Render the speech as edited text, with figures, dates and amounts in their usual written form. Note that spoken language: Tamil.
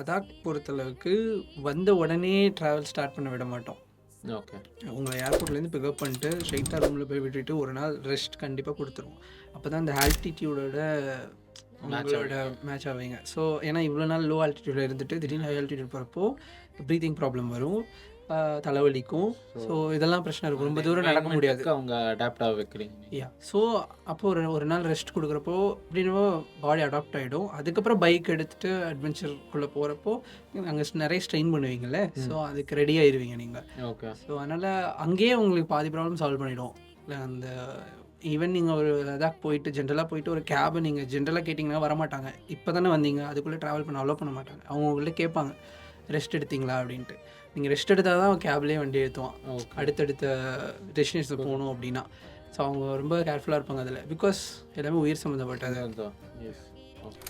லடாக் பொறுத்தளவுக்கு வந்த உடனே ட்ராவல் ஸ்டார்ட் பண்ண விட மாட்டோம். ஓகே. உங்களை ஏர்போர்ட்லேருந்து பிக்கப் பண்ணிட்டு ஸ்ட்ரைட்டாக ரூமில் போய் விட்டுட்டு ஒரு நாள் ரெஸ்ட் கண்டிப்பாக கொடுத்துருவோம். அப்போ தான் அந்த ஆல்டிடியூடோட உங்களோட மேட்ச் ஆவீங்க. ஸோ ஏன்னா இவ்வளோ நாள் லோ ஆல்டிடியூடில் இருந்துட்டு திடீர்னு ஹை ஆல்டிடியூட் போகிறப்போ ப்ரீத்திங் ப்ராப்ளம் வரும், தலைவலிக்கும். ஸோ இதெல்லாம் பிரச்சனை இருக்கும். ரொம்ப தூரம் நடக்க முடியாது. அவங்க அடாப்ட் ஆக வைக்கிறீங்க. ஸோ அப்போ ஒரு நாள் ரெஸ்ட் கொடுக்குறப்போ அப்படின்னா பாடி அடாப்ட் ஆகிடும். அதுக்கப்புறம் பைக் எடுத்துகிட்டு அட்வென்ச்சருக்குள்ளே போகிறப்போ அங்கே நிறைய ஸ்ட்ரெயின் பண்ணுவீங்கள்ல, ஸோ அதுக்கு ரெடி ஆயிடுவீங்க நீங்கள். ஓகே. ஸோ அதனால் அங்கேயே உங்களுக்கு பாதி ப்ராப்ளம் சால்வ் பண்ணிவிடும். அந்த ஈவன் நீங்கள் ஒரு லடாக் போயிட்டு ஜென்ரலாக போயிட்டு ஒரு கேபை நீங்கள் ஜென்ரலாக கேட்டிங்கன்னா வரமாட்டாங்க. இப்போ தானே வந்தீங்க, அதுக்குள்ளே ட்ராவல் பண்ண அலோவ் பண்ண மாட்டாங்க. அவங்க உங்கள்கிட்ட கேட்பாங்க ரெஸ்ட் எடுத்தீங்களா அப்படின்ட்டு. நீங்கள் ரெஸ்ட் எடுத்தால் தான் கேப்லேயே வண்டி ஏற்றுவான் அடுத்தடுத்த டெஸ்டினேஷன் போகணும் அப்படின்னா. ஸோ அவங்க ரொம்ப கேர்ஃபுல்லாக இருப்பாங்க அதில், பிகாஸ் எல்லாமே உயிர் சம்மந்தப்பட்டது. எஸ். ஓகே.